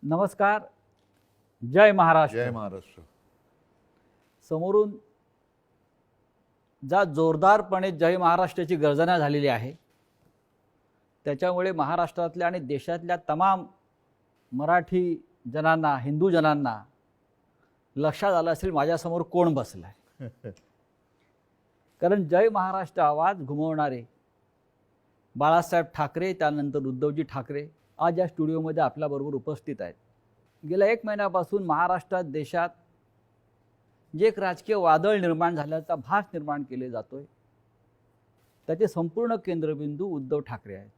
नमस्कार. जय महाराष्ट्र. जय महाराष्ट्र. समोरून ज्या जोरदारपणे जय महाराष्ट्राची गर्जना झालेली आहे त्याच्यामुळे महाराष्ट्रातल्या आणि देशातल्या तमाम मराठी जनांना, हिंदू जनांना लक्षात आलं असेल माझ्यासमोर कोण बसला आहे. कारण जय महाराष्ट्र आवाज घुमवणारे बाळासाहेब ठाकरे, त्यानंतर उद्धवजी ठाकरे आज या स्टुडिओमध्ये आपल्याबरोबर उपस्थित आहेत. गेल्या 1 महिन्यापासून महाराष्ट्रात, देशात जे एक राजकीय वादळ निर्माण झाल्याचा भास निर्माण केले जातोय त्याचे संपूर्ण केंद्रबिंदू उद्धव ठाकरे आहेत.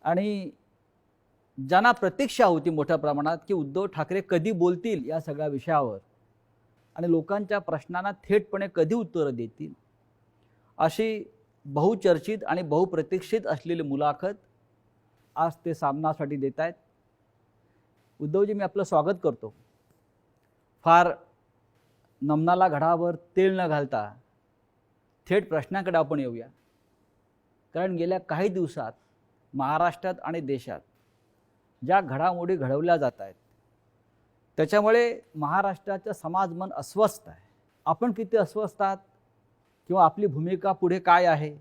आणि ज्यांना प्रतीक्षा होती मोठ्या प्रमाणात की उद्धव ठाकरे कधी बोलतील या सगळ्या विषयावर आणि लोकांच्या प्रश्नांना थेटपणे कधी उत्तरं देतील, अशी बहुचर्चित आणि बहुप्रतीक्षित असलेली मुलाखत आज ते सामनासाठी देत आहेत. उद्धवजी, मी आपलं स्वागत करतो. फार नमनाला घडावर तेल न घालता थेट प्रश्नाकडे आपण येऊया. कारण गेल्या काही दिवसात महाराष्ट्रात आणि देशात ज्या घडामोडी घडवल्या जात आहेत त्याच्यामुळे महाराष्ट्राचं समाजमन अस्वस्थ आहे. आपण किती अस्वस्थ आहात किंवा आपली भूमिका पुढे काय आहे,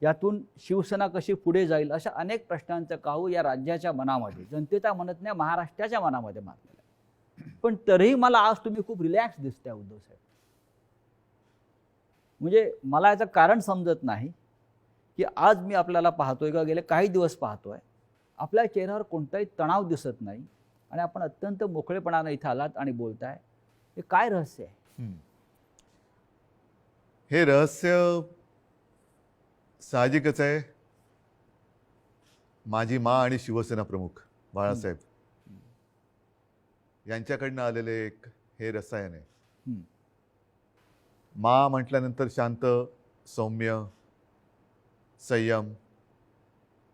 यातून शिवसेना कशी पुढे जाईल, अशा अनेक प्रश्नांचं काहू या राज्याच्या मनामध्ये, जनतेच्या म्हणत नाही महाराष्ट्राच्या मनामध्ये मारलेलं आहे. पण तरीही मला आज तुम्ही खूप रिलॅक्स दिसताय उद्धव साहेब. म्हणजे मला याचं कारण समजत नाही की आज मी आपल्याला पाहतोय किंवा गेले काही दिवस पाहतोय आपल्या चेहऱ्यावर कोणताही तणाव दिसत नाही आणि आपण अत्यंत मोकळेपणाने इथं आलात आणि बोलताय. हे काय रहस्य आहे? हे रहस्य साहजिकच आहे. माझी माँ आणि शिवसेना प्रमुख बाळासाहेब यांच्याकडनं आलेले एक हे रसायन आहे. माँ म्हटल्यानंतर शांत, सौम्य, संयम,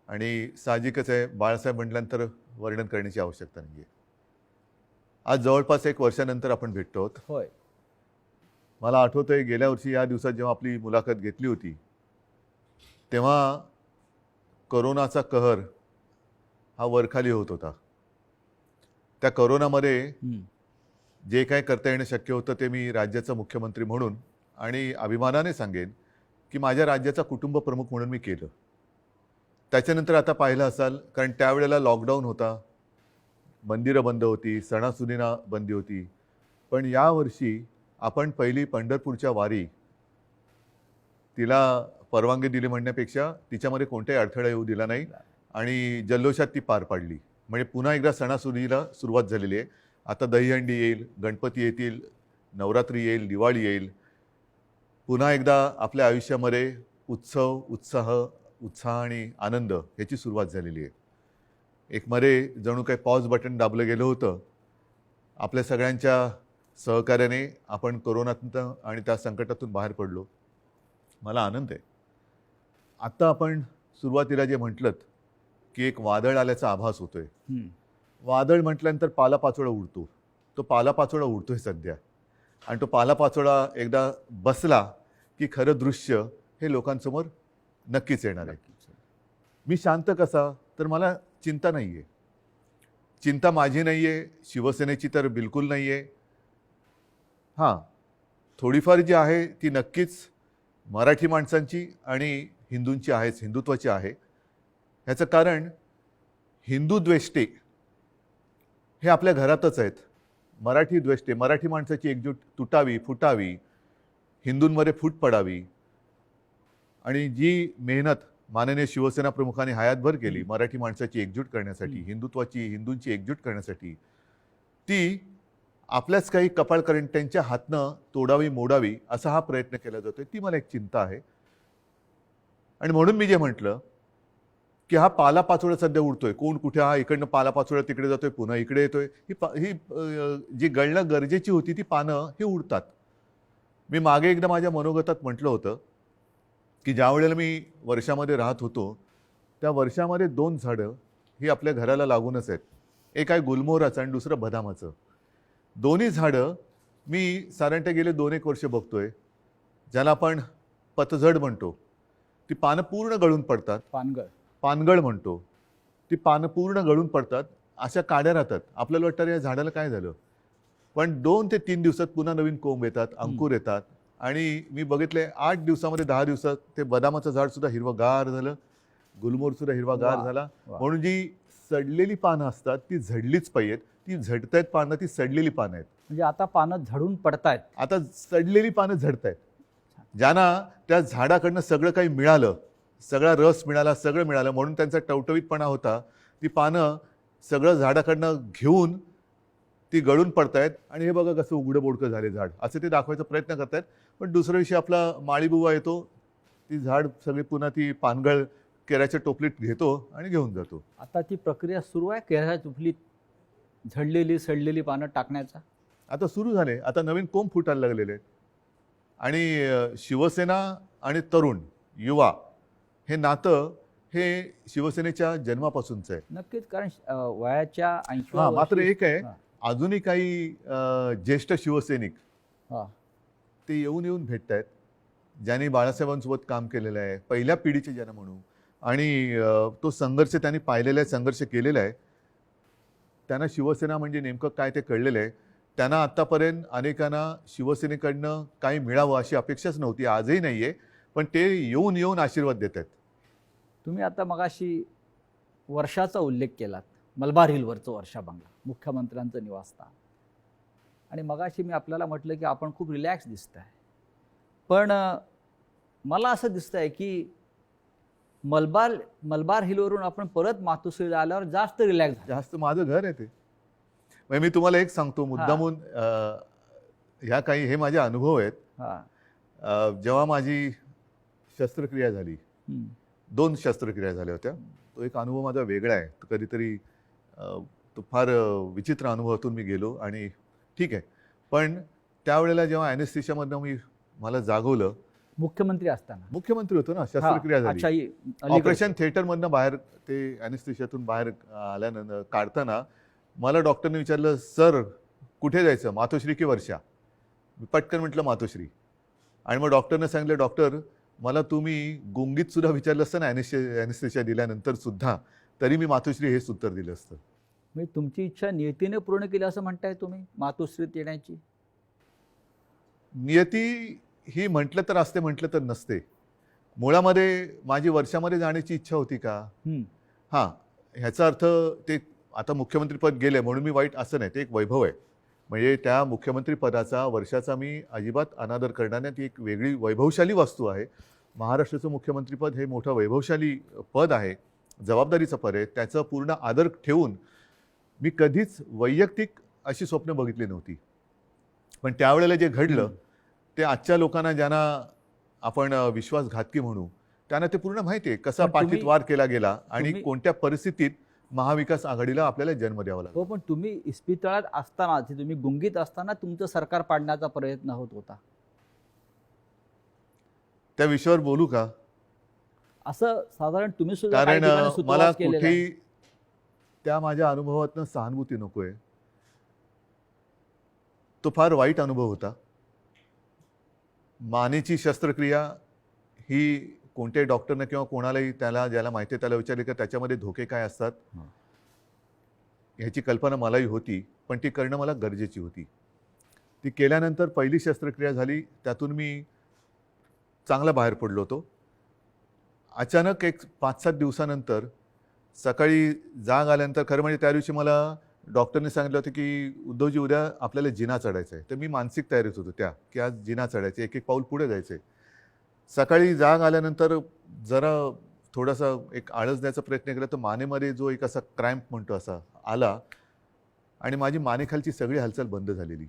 आणि साहजिकच आहे बाळासाहेब म्हटल्यानंतर वर्णन करण्याची आवश्यकता नाही आहे. आज जवळपास 1 वर्षानंतर आपण भेटतो आहोत. होय. मला आठवतंय गेल्या वर्षी या दिवसात जेव्हा आपली मुलाखत घेतली होती तेव्हा करोनाचा कहर हा वरखाली होत होता. त्या करोनामध्ये जे काय करता येणं शक्य होतं ते मी राज्याचा मुख्यमंत्री म्हणून आणि अभिमानाने सांगेन की माझ्या राज्याचा कुटुंब प्रमुख म्हणून मी केलं. त्याच्यानंतर आता पाहिलं असाल, कारण त्यावेळेला लॉकडाऊन होता, मंदिरं बंद होती, सणासुदींना बंदी होती. पण यावर्षी आपण पहिली पंढरपूरच्या वारी तिला परवानगी दिली म्हणण्यापेक्षा तिच्यामध्ये कोणताही अडथळा येऊ दिला नाही आणि जल्लोषात ती पार पाडली. म्हणजे पुन्हा एकदा सणासुदीला सुरुवात झालेली आहे. आता दहीहंडी येईल, गणपती येतील, नवरात्री येईल, दिवाळी येईल. पुन्हा एकदा आपल्या आयुष्यामध्ये उत्सव, उत्साह आणि आनंद ह्याची सुरुवात झालेली आहे. एक मध्ये जणू काही पॉज बटन दाबलं गेलं होतं. आपल्या सगळ्यांच्या सहकार्याने आपण कोरोनातून आणि त्या संकटातून बाहेर पडलो. मला आनंद आहे. आत्ता आपण सुरुवातीला जे म्हटलं की एक वादळ आल्याचा आभास होतोय. वादळ म्हटल्यानंतर पालापाचोळा उडतो. तो पालापाचोळा उडतोय सध्या, आणि तो पालापाचोळा एकदा बसला की खरं दृश्य हे लोकांसमोर नक्कीच येणार आहे. मी शांत कसा, तर मला चिंता नाही आहे. चिंता माझी नाही आहे, शिवसेनेची तर बिलकुल नाही आहे. हां, थोडीफार जी आहे ती नक्कीच मराठी माणसांची आणि हिंदूंची आहेच, हिंदुत्वाची आहे. ह्याचं कारण हिंदू द्वेष्टे हे आपल्या घरातच आहेत. मराठी द्वेष्टे, मराठी माणसाची एकजूट तुटावी, फुटावी, हिंदूंमध्ये फूट पडावी, आणि जी मेहनत माननीय शिवसेना प्रमुखांनी हयातभर केली मराठी माणसाची एकजूट करण्यासाठी, हिंदुत्वाची, हिंदूंची एकजूट करण्यासाठी, ती आपल्याच काही कपाळकरंट्यांच्या हातनं तोडावी, मोडावी असा हा प्रयत्न केला जातोय. ती मला एक चिंता आहे. आणि म्हणून मी जे म्हटलं की हा पालापाचोळा सध्या उडतोय, कोण कुठे, हा इकडनं पालापाचोळा तिकडे जातोय, पुन्हा इकडे येतोय, ही जी गळणं गरजेची होती ती पानं ही उडतात. मी मागे एकदा माझ्या मनोगतात म्हटलं होतं की ज्या वेळेला मी वर्षामध्ये राहत होतो त्या वर्षामध्ये 2 झाडं ही आपल्या घराला लागूनच आहेत. एक आहे गुलमोहराचं आणि दुसरं बदामाचं. दोन्ही झाडं मी साधारणतः गेले 2-1 वर्ष बघतोय, ज्याला आपण पतझड म्हणतो. ती पानं पूर्ण गळून पडतात. पानगळ पानगळ म्हणतो. ती पानं पूर्ण गळून पडतात अशा काड्या राहतात. आपल्याला वाटतं अरे या झाडाला काय झालं, पण 2 ते 3 दिवसात पुन्हा नवीन कोंब येतात, अंकुर येतात. आणि मी बघितले 8 दिवसामध्ये 10 दिवसात ते बदामाचं झाड सुद्धा हिरवंगार झालं, गुलमोहर सुद्धा हिरवागार वा, झाला. वा. म्हणून जी सडलेली पानं असतात ती झडलीच पाहिजेत. ती झडतायत पानं, ती सडलेली पानं आहेत. म्हणजे आता पानं झडून पडतायत. आता सडलेली पानं झडतायत. ज्यांना त्या झाडाकडनं सगळं काही मिळालं, सगळा रस मिळाला, सगळं मिळालं, म्हणून त्यांचा टवटवीतपणा होता, ती पानं सगळं झाडाकडनं घेऊन ती गळून पडतायत. आणि हे बघा कसं उघडं बोडकं झाले झाड, असं ते दाखवायचा प्रयत्न करतायत. पण दुसऱ्या दिवशी आपला माळीबुवा येतो, ती झाड सगळी पुन्हा ती पानगळ केराच्या टोपलीत घेतो आणि घेऊन जातो. आता ती प्रक्रिया सुरू आहे केळ्याच्या टोपलीत झडलेली सडलेली पानं टाकण्याचा. आता सुरू झाले, आता नवीन कोंब फुटायला लागलेले आहेत. आणि शिवसेना आणि तरुण युवा हे नातं हे शिवसेनेच्या जन्मापासूनचं आहे. नक्कीच, कारण वयाच्या 80 हां, मात्र एक आहे, हां. अजूनही काही ज्येष्ठ शिवसैनिक हां. ते येऊन येऊन भेटत आहेत, ज्यांनी बाळासाहेबांसोबत काम केलेलं आहे, पहिल्या पिढीचे ज्यांना म्हणू. आणि तो संघर्ष त्यांनी पाहिलेला आहे, संघर्ष केलेला आहे. त्यांना शिवसेना म्हणजे नेमकं काय ते कळलेलं आहे. त्यांना आत्तापर्यंत अनेकांना शिवसेनेकडनं काही मिळावं अशी अपेक्षाच नव्हती, आजही नाही आहे. पण ते येऊन येऊन आशीर्वाद देत आहेत. तुम्ही आता मगाशी वर्षाचा उल्लेख केलात, मलबार हिलवरचं वर्षा बंगला, मुख्यमंत्र्यांचं निवासस्थान. आणि मगाशी मी आपल्याला म्हटलं की आपण खूप रिलॅक्स दिसताय. पण मला असं दिसतंय की मलबार हिलवरून आपण परत मातोश्रीला आल्यावर जास्त रिलॅक्स झालं. जास्त माझं घर आहे ते. म्हणजे मी तुम्हाला एक सांगतो मुद्दामून, ह्या काही हे माझे अनुभव आहेत. हां. जेव्हा माझी शस्त्रक्रिया झाली, हं. 2 शस्त्रक्रिया झाल्या होत्या. तो एक अनुभव माझा वेगळा आहे. तो कधीतरी तो फार विचित्र अनुभवातून मी गेलो आणि ठीक आहे. पण त्यावेळेला जेव्हा ॲनेस्थेशियामधनं मला जागवलं, मुख्यमंत्री असताना. मुख्यमंत्री होतो ना, शस्त्रक्रिया हां, झाली. अच्छा, अलीकडचं. ऑपरेशन थिएटरमधनं बाहेर ते ॲनेस्थेशियातून बाहेर आल्यानंतर काढताना मला डॉक्टरने विचारलं, सर कुठे जायचं, मातोश्री की वर्षा? मी पटकन म्हटलं मातोश्री. आणि मग डॉक्टरने सांगितलं, डॉक्टर मला तुम्ही गुंगीत सुद्धा विचारलं असतं ना ॲनेस्थेशिया दिल्यानंतर सुद्धा, तरी मी मातोश्री हेच उत्तर दिलं असतं. म्हणजे तुमची इच्छा नियतीने पूर्ण केली असं म्हणताय तुम्ही मातोश्रीत येण्याची? नियती ही म्हटलं तर असते, म्हटलं तर नसते. मुळामध्ये माझी वर्षामध्ये जाण्याची इच्छा होती का? हं. हां, ह्याचा अर्थ ते आता मुख्यमंत्रीपद गेले म्हणून मी वाईट असं नाही, ते एक वैभव आहे. म्हणजे त्या मुख्यमंत्रीपदाचा वर्षाचा मी अजिबात अनादर करणार नाही. ती एक वेगळी वैभवशाली वस्तू आहे. महाराष्ट्राचं मुख्यमंत्रीपद हे मोठं वैभवशाली पद आहे, जबाबदारीचं पद आहे. त्याचा पूर्ण आदर ठेवून मी कधीच वैयक्तिक अशी स्वप्न बघितली नव्हती. पण त्यावेळेला जे घडलं ते आजच्या लोकांना, ज्यांना आपण विश्वासघातकी म्हणू, त्यांना ते पूर्ण माहिती आहे कसा पण पाठीत तुम्ही- वार केला गेला आणि तुम्ही- कोणत्या परिस्थितीत महाविकास आघाडीला आपल्याला जन्म द्यावा लागला. हो, पण तुम्ही इस्पितळात असताना, तुम्ही गुंगीत असताना तुमचं सरकार पाडण्याचा प्रयत्न होत होता. त्या विषयावर बोलू का? असं साधारण तुम्ही सुद्धा काही कारण ठिकाणी मला सुतवास केलेला आहे. कुठेही त्या माझ्या अनुभवातनं सहानुभूती नकोय. तो फार वाईट अनुभव होता. मानेची शस्त्रक्रिया ही कोणत्याही डॉक्टरनं किंवा कोणालाही ज्याला माहिती आहे त्याला विचारले का त्याच्यामध्ये धोके काय असतात, ह्याची कल्पना मलाही होती. पण ती करणं मला गरजेची होती. ती केल्यानंतर पहिली शस्त्रक्रिया झाली, त्यातून मी चांगला बाहेर पडलो होतो. अचानक एक 5-7 दिवसानंतर सकाळी जाग आल्यानंतर, खरं म्हणजे त्या दिवशी मला डॉक्टरने सांगितलं होतं की उद्धवजी उद्या आपल्याला जिना चढायचं आहे. तर मी मानसिक तयारीत होतो की आज जिना चढायचं, एक एक पाऊल पुढे जायचं आहे. सकाळी जाग आल्यानंतर जरा थोडासा एक आळस द्यायचा प्रयत्न केला तर मानेमध्ये जो एक असा क्रॅम्प म्हणतो असा आला आणि माझी मानेखालची सगळी हालचाल बंद झालेली.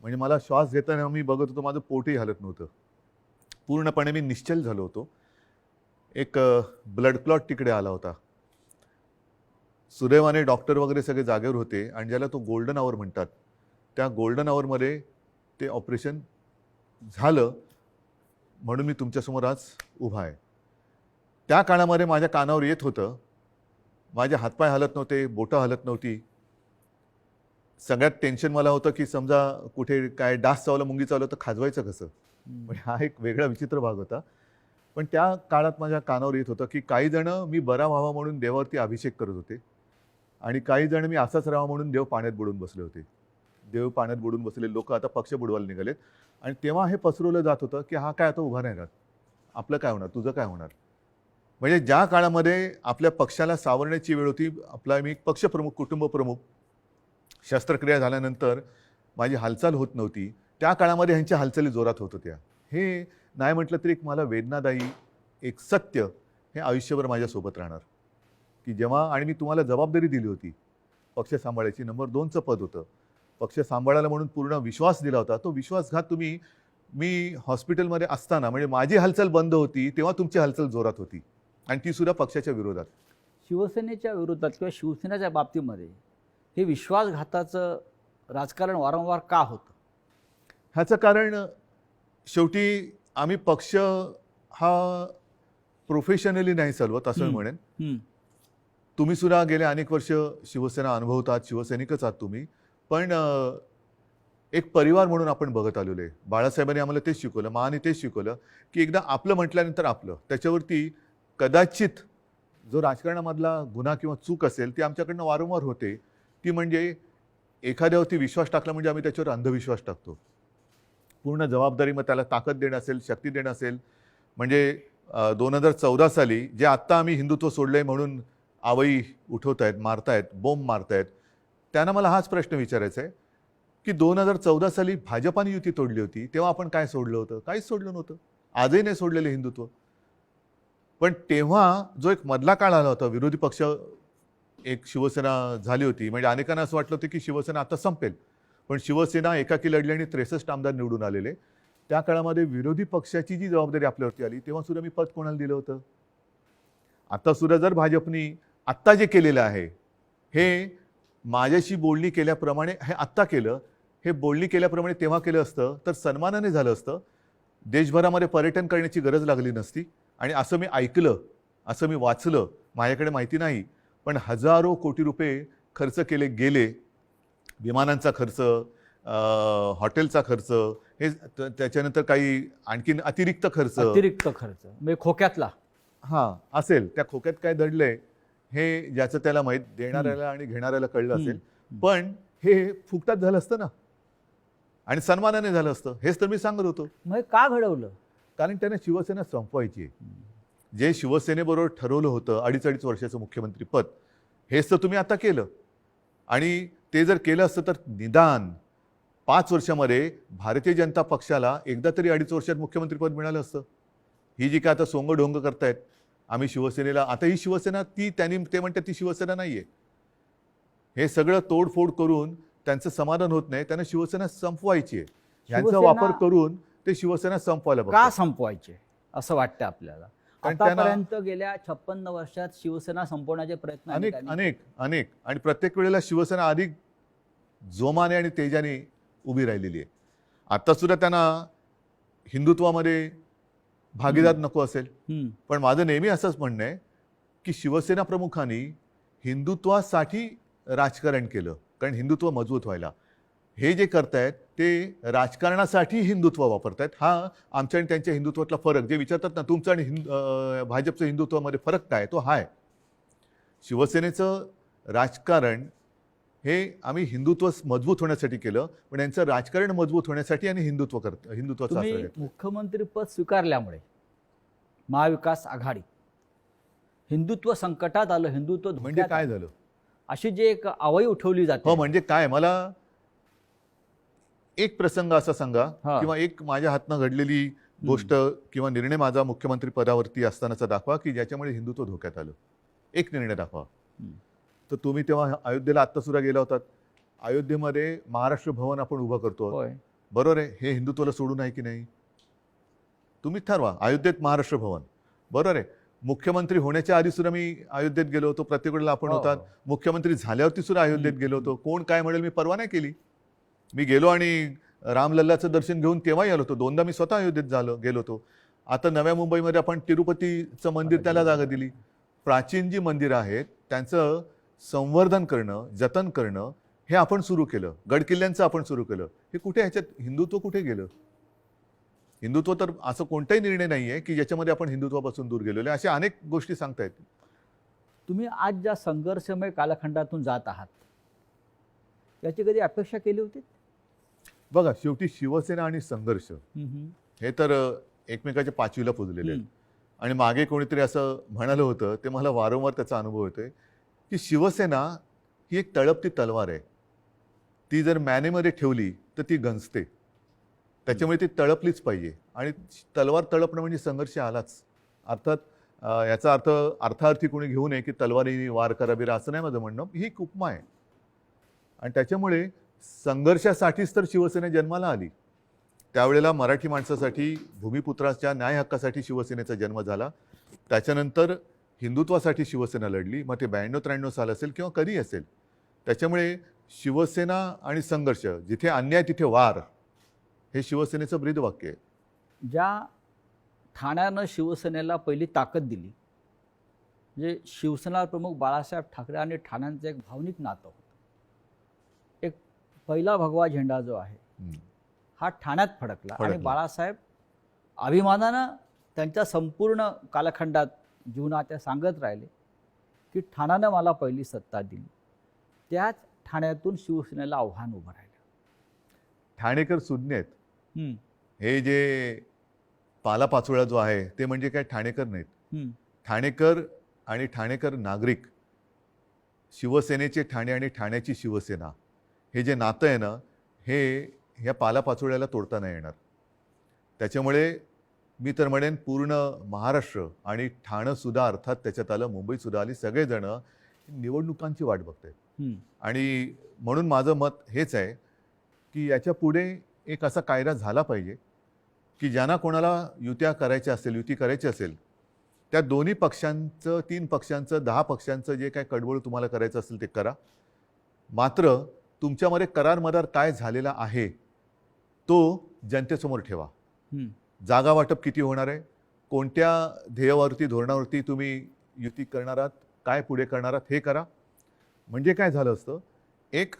म्हणजे मला श्वास घेताना मी बघत होतो माझं पोटही हलत नव्हतं. पूर्णपणे मी निश्चल झालो होतो. एक ब्लड क्लॉट तिकडे आला होता. सुदैवाने डॉक्टर वगैरे सगळे जागेवर होते आणि ज्याला तो गोल्डन आवर म्हणतात, त्या गोल्डन आवरमध्ये ते ऑपरेशन झालं. म्हणून मी तुमच्यासमोर आज उभा आहे. त्या काळामध्ये माझ्या कानावर येत होतं, माझे हातपाय हलत नव्हते, बोटं हलत नव्हती. सगळ्यात टेन्शन मला होतं की समजा कुठे काय डास चावला, मुंगी चावलं तर खाजवायचं कसं. म्हणजे हा एक वेगळा विचित्र भाग होता. पण त्या काळात माझ्या कानावर येत होतं की काही जण मी बरा व्हावा म्हणून देवावरती अभिषेक करत होते आणि काही जण मी असाच राहावा म्हणून देव पाण्यात बुडून बसले होते. देव पाण्यात बुडून बसलेले लोक आता पक्ष बुडवायला निघालेत. आणि तेव्हा हे पसरवलं जात होतं की हा काय आता उभा नाही राहत, आपलं काय होणार, तुझं काय होणार. म्हणजे ज्या काळामध्ये आपल्या पक्षाला सावरण्याची वेळ होती, आपला मी पक्षप्रमुख, कुटुंब प्रमुख, शस्त्रक्रिया झाल्यानंतर माझी हालचाल होत नव्हती, त्या काळामध्ये ह्यांच्या हालचाली जोरात होत होत्या. हे नाही म्हटलं तरी एक मला वेदनादायी एक सत्य हे आयुष्यभर माझ्यासोबत राहणार की जेव्हा, आणि मी तुम्हाला जबाबदारी दिली होती पक्ष सांभाळायची, नंबर 2चं पद होतं, पक्ष सांभाळायला म्हणून पूर्ण विश्वास दिला होता. तो विश्वासघात तुम्ही, मी हॉस्पिटलमध्ये असताना म्हणजे माझी हालचाल बंद होती तेव्हा तुमची हालचाल जोरात होती, आणि ती सुद्धा पक्षाच्या विरोधात. शिवसेनेच्या विरोधात किंवा शिवसेनेच्या बाबतीमध्ये हे विश्वासघाताचं राजकारण वारंवार का होतं? ह्याचं कारण शेवटी आम्ही पक्ष हा प्रोफेशनली नाही चालवत असं मी म्हणेन. तुम्ही सुद्धा गेले अनेक वर्ष शिवसेना अनुभवतात, शिवसैनिकच आहात तुम्ही, पण एक परिवार म्हणून आपण बघत आलेलो आहे. बाळासाहेबांनी आम्हाला तेच शिकवलं, माने तेच शिकवलं की एकदा आपलं म्हटल्यानंतर आपलं, त्याच्यावरती कदाचित जो राजकारणामधला गुन्हा किंवा चूक असेल ती आमच्याकडनं वारंवार होते. ती म्हणजे एखाद्यावरती विश्वास टाकला म्हणजे आम्ही त्याच्यावर अंधविश्वास टाकतो. पूर्ण जबाबदारी, मग त्याला ताकद देणं असेल, शक्ती देणं असेल. म्हणजे 2014 साली जे आत्ता आम्ही हिंदुत्व सोडलंय म्हणून आवई उठवत आहेत, मारतायत, बोंब मारतायत, त्यांना मला हाच प्रश्न विचारायचा आहे की 2014 साली भाजपाने युती तोडली होती तेव्हा आपण काय सोडलं होतं? काहीच सोडलं नव्हतं. आजही नाही सोडलेलं हिंदुत्व. पण तेव्हा जो एक मधला काळ आला होता, विरोधी पक्ष एक शिवसेना झाली होती, म्हणजे अनेकांना असं वाटलं होतं की शिवसेना आता संपेल, पण शिवसेना एकाकी लढली आणि 63 आमदार निवडून आलेले. त्या काळामध्ये विरोधी पक्षाची जी जबाबदारी आपल्यावरती आली तेव्हा सुद्धा मी पद कोणाला दिलं होतं? आता सुद्धा जर भाजपनी आत्ता जे केलेलं आहे हे माझ्याशी बोलणी केल्याप्रमाणे हे आत्ता केलं, हे बोलणी केल्याप्रमाणे तेव्हा केलं असतं तर सन्मानाने झालं असतं. देशभरामध्ये पर्यटन करण्याची गरज लागली नसती. आणि असं मी ऐकलं, असं मी वाचलं, माझ्याकडे माहिती नाही, पण हजारो कोटी रुपये खर्च केले गेले. विमानांचा खर्च, हॉटेलचा खर्च, हे त्याच्यानंतर काही आणखीन अतिरिक्त खर्च म्हणजे खोक्यातला असेल. त्या खोक्यात काय दडलंय हे ज्याचं त्याला माहीत, देणाऱ्याला आणि घेणाऱ्याला कळलं असेल. पण हे फुकटात झालं असतं ना, आणि सन्मानाने झालं असतं. हेच तर मी सांगत होतो. मग का घडवलं? कारण त्यांना शिवसेना संपवायची आहे. जे शिवसेनेबरोबर ठरवलं होतं 2.5 वर्षाचं मुख्यमंत्री पद, हेच तर तुम्ही आता केलं. आणि ते जर केलं असतं तर निदान 5 वर्षामध्ये भारतीय जनता पक्षाला एकदा तरी 2.5 वर्षात मुख्यमंत्रीपद मिळालं असतं. ही जी काय आता सोंगढोंग करतायत आम्ही शिवसेनेला, आता ही शिवसेना ते म्हणतात ती शिवसेना नाही आहे. हे सगळं तोडफोड करून त्यांचं समाधान होत नाही. त्यांना शिवसेना संपवायची आहे. ह्यांचा वापर करून ते शिवसेना संपवायला का संपवायचे असं वाटतं आपल्याला? कारण आतापर्यंत गेल्या 56 वर्षात शिवसेना संपवण्याचे प्रयत्न अनेक आणि प्रत्येक वेळेला शिवसेना अधिक जोमाने आणि तेजाने उभी राहिलेली आहे. आता सुद्धा त्यांना हिंदुत्वामध्ये भागीदार नको असेल, पण माझं नेहमी असंच म्हणणं आहे की शिवसेना प्रमुखांनी हिंदुत्वासाठी राजकारण केलं, कारण हिंदुत्व मजबूत व्हायला. हे जे करतायत ते राजकारणासाठी हिंदुत्व वापरतायत. हा आमच्या आणि त्यांच्या हिंदुत्वातला फरक, जे विचारतात ना तुमचं आणि भाजपचं हिंदुत्वामध्ये फरक काय, तो हा आहे. शिवसेनेचं राजकारण हे आम्ही हिंदुत्व मजबूत होण्यासाठी केलं, पण यांचं राजकारण मजबूत होण्यासाठी आणि हिंदुत्वाचा आश्रय घेतला. मुख्यमंत्रीपद स्वीकारल्यामुळे महाविकास आघाडी हिंदुत्व संकटात आलं, हिंदुत्व म्हणजे काय झालं अशी जी एक आवई उठवली जाते. हो, म्हणजे काय, मला एक प्रसंग असा सांगा किंवा एक माझ्या हातनं घडलेली गोष्ट किंवा निर्णय माझा मुख्यमंत्री पदावरती असतानाचा दाखवा की ज्याच्यामुळे हिंदुत्व धोक्यात आलं. एक निर्णय दाखवा. तर तुम्ही तेव्हा अयोध्येला आत्ता सुद्धा गेला होतात. अयोध्येमध्ये महाराष्ट्र भवन आपण उभं करतो, बरोबर आहे. हे हिंदुत्वाला सोडून आहे की नाही? तुम्ही ठरवा. अयोध्येत महाराष्ट्र भवन, बरोबर आहे. मुख्यमंत्री होण्याच्या आधी सुद्धा मी अयोध्येत गेलो होतो. प्रत्येक वेळेला आपण होतात. मुख्यमंत्री झाल्यावरती सुद्धा अयोध्येत गेलो होतो. कोण काय म्हणेल मी परवा नाही केली. मी गेलो आणि रामलल्लाचं दर्शन घेऊन तेव्हाही आलो होतो. 2दा मी स्वतः अयोध्येत गेलो होतो. आता नव्या मुंबईमध्ये आपण तिरुपतीचं मंदिर त्याला जागा दिली. प्राचीन जी मंदिरं आहेत त्यांचं संवर्धन करणं, जतन करणं हे आपण सुरू केलं. गडकिल्ल्यांचं आपण सुरू केलं. हे कुठे, ह्याच्यात हिंदुत्व कुठे गेलं? हिंदुत्व तर असं कोणताही निर्णय नाही आहे की ज्याच्यामध्ये आपण हिंदुत्वापासून दूर गेलेलो आहे. अशा अनेक गोष्टी सांगता येतील. तुम्ही आज ज्या संघर्षमय कालखंडातून जात आहात याची कधी अपेक्षा केली होती? बघा, शेवटी शिवसेना आणि संघर्ष हे तर एकमेकाच्या पाचवीला पुजलेले आहेत. आणि मागे कोणीतरी असं म्हणालं होतं, ते मला वारंवार त्याचा अनुभव येतोय, की शिवसेना ही एक तळपती तलवार आहे. ती जर मॅनेमध्ये ठेवली तर ती गंजते. त्याच्यामुळे ती तळपलीच पाहिजे. आणि तलवार तळपणं म्हणजे संघर्ष आलाच. अर्थात याचा अर्थ अर्थार्थी कोणी घेऊ नये की तलवारीने वार कराबिरा, असं नाही माझं म्हणणं. ही एक उपमा आहे. आणि त्याच्यामुळे संघर्षासाठीच तर शिवसेना जन्माला आली. त्यावेळेला मराठी माणसासाठी, भूमिपुत्राच्या न्याय हक्कासाठी शिवसेनेचा जन्म झाला. त्याच्यानंतर हिंदुत्वासाठी शिवसेना लढली. मग ते 92-93 साल असेल किंवा कधी असेल. त्याच्यामुळे शिवसेना आणि संघर्ष, जिथे अन्याय तिथे वार, हे शिवसेनेचं ब्रीदवाक्य आहे. ज्या ठाण्यानं शिवसेनेला पहिली ताकद दिली, म्हणजे शिवसेना प्रमुख बाळासाहेब ठाकरे आणि ठाण्यांचं एक भावनिक नातं होतं. एक पहिला भगवा झेंडा जो आहे हा ठाण्यात फडकला आणि बाळासाहेब अभिमानानं त्यांच्या संपूर्ण कालखंडात जीवनात त्या सांगत राहिले की ठाण्यानं मला पहिली सत्ता दिली. त्याच ठाण्यातून शिवसेनेला आव्हान उभं राहिलं. ठाणेकर सुज्ञ आहेत. हे जे पालापाचोळा जो आहे ते म्हणजे काय ठाणेकर नाहीत. ठाणेकर आणि ठाणेकर नागरिक, शिवसेनेचे ठाणे आणि ठाण्याची शिवसेना, हे जे नातं आहे ना, हे ह्या पालापाचोळ्याला तोडता नाही येणार. त्याच्यामुळे मी तर म्हणेन पूर्ण महाराष्ट्र आणि ठाणंसुद्धा, अर्थात त्याच्यात आलं मुंबईसुद्धा आली, सगळेजण निवडणुकांची वाट बघतायत. आणि म्हणून माझं मत हेच आहे की याच्या पुढे एक असा कायदा झाला पाहिजे की ज्यांना कोणाला युती करायची असेल त्या दोन्ही पक्षांचं, 3 पक्षांचं, 10 पक्षांचं जे काय कडवळ तुम्हाला करायचं असेल ते करा. मात्र तुमच्यामध्ये करार मदार काय झालेला आहे तो जनतेसमोर ठेवा. जागा वाटप किती होणार आहे, कोणत्या ध्येयावरती, धोरणावरती तुम्ही युती करणार आहात, काय पुढे करणार आहात, हे करा. म्हणजे काय झालं असतं, एक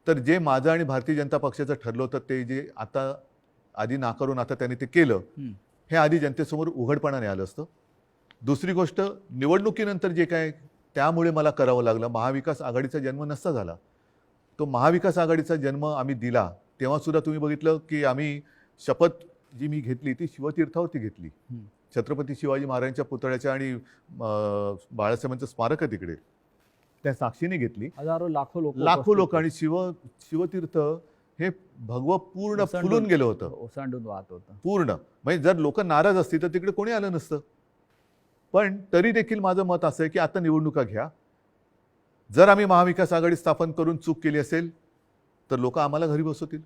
तर जे माझं आणि भारतीय जनता पक्षाचं ठरलं होतं ते जे आता आधी नाकारून आता त्यांनी ते केलं, हे आधी जनतेसमोर उघडपणाने आलं असतं. दुसरी गोष्ट, निवडणुकीनंतर जे काय त्यामुळे मला करावं लागलं, महाविकास आघाडीचा जन्म नसता झाला. तो महाविकास आघाडीचा जन्म आम्ही दिला तेव्हासुद्धा तुम्ही बघितलं की आम्ही शपथ जी मी घेतली ती शिवतीर्थावरती घेतली. छत्रपती शिवाजी महाराजांच्या पुतळ्याच्या आणि बाळासाहेबांचं स्मारक आहे तिकडे, त्या साक्षीने घेतली. हजारो लाखो लोक आणि शिवतीर्थ हे भगवं पूर्ण फुलून गेलं होतं, ओसांडून वाहत होतं पूर्ण. म्हणजे जर लोक नाराज असतील तर तिकडे कोणी आलं नसतं. पण तरी देखील माझं मत असं आहे की आता निवडणुका घ्या. जर आम्ही महाविकास आघाडी स्थापन करून चूक केली असेल तर लोक आम्हाला घरी बसवतील.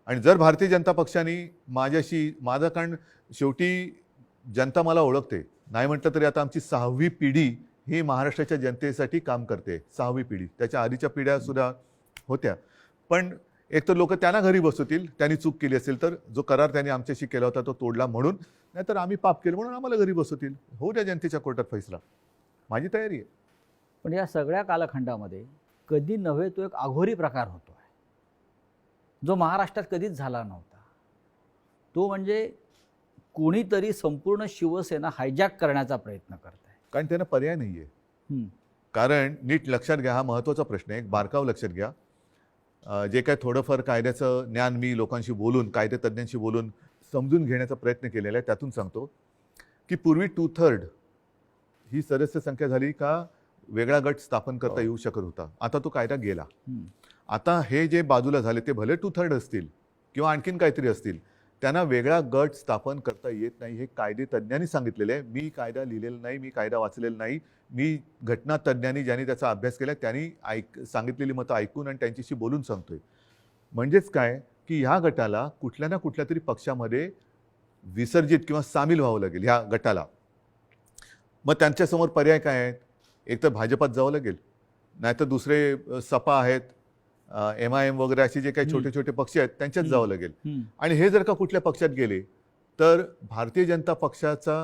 आणि जर भारतीय जनता पक्षाने माझं, कारण शेवटी जनता मला ओळखते, नाही म्हटलं तरी आता आमची 6वी पिढी ही महाराष्ट्राच्या जनतेसाठी काम करते. 6वी पिढी, त्याच्या आधीच्या पिढ्या सुद्धा होत्या. पण एक तर लोक त्यांना घरी बसवतील त्यांनी चूक केली असेल तर, जो करार त्यांनी आमच्याशी केला होता तो तोडला म्हणून, नाहीतर आम्ही पाप केलं म्हणून आम्हाला घरी बसवतील. होऊ द्या जनतेच्या कोर्टात फैसला, माझी तयारी आहे. पण या सगळ्या कालखंडामध्ये कधी नव्हे तो एक अघोरी प्रकार होतो आहे जो महाराष्ट्रात कधीच झाला नव्हता. तो म्हणजे कोणीतरी संपूर्ण शिवसेना हायजॅक करण्याचा प्रयत्न करत आहे. कारण त्यांना पर्याय नाही आहे. कारण नीट लक्षात घ्या, हा महत्त्वाचा प्रश्न आहे, एक बारकाव लक्षात घ्या. जे काय थोडंफार कायद्याचं ज्ञान मी लोकांशी बोलून, कायदेतज्ञांशी बोलून समजून घेण्याचा प्रयत्न केलेला आहे, त्यातून सांगतो की पूर्वी 2/3 ही सदस्य संख्या झाली का वेगळा गट स्थापन करता येऊ शकत होता. आता तो कायदा गेला. आता हे जे बाजूला झाले ते भले 2/3 असतील किंवा आणखीन काहीतरी असतील, त्यांना वेगळा गट स्थापन करता येत नाही. हे कायदेतज्ञांनी सांगितलेलं आहे. मी कायदा लिहिलेला नाही, मी कायदा वाचलेला नाही. मी घटनातज्ञांनी ज्यांनी त्याचा अभ्यास केला त्यांनी सांगितलेली मतं ऐकून आणि त्यांच्याशी बोलून सांगतोय. म्हणजेच काय की ह्या गटाला कुठल्या ना कुठल्या तरी पक्षामध्ये विसर्जित किंवा सामील व्हावं लागेल ह्या गटाला. मग त्यांच्यासमोर पर्याय काय आहेत? एक तर भाजपात जावं लागेल, नाहीतर दुसरे सपा आहेत, MIM वगैरे असे जे काही छोटे छोटे पक्ष आहेत त्यांच्यात जावं लागेल. आणि हे जर का कुठल्या पक्षात गेले तर भारतीय जनता पक्षाचा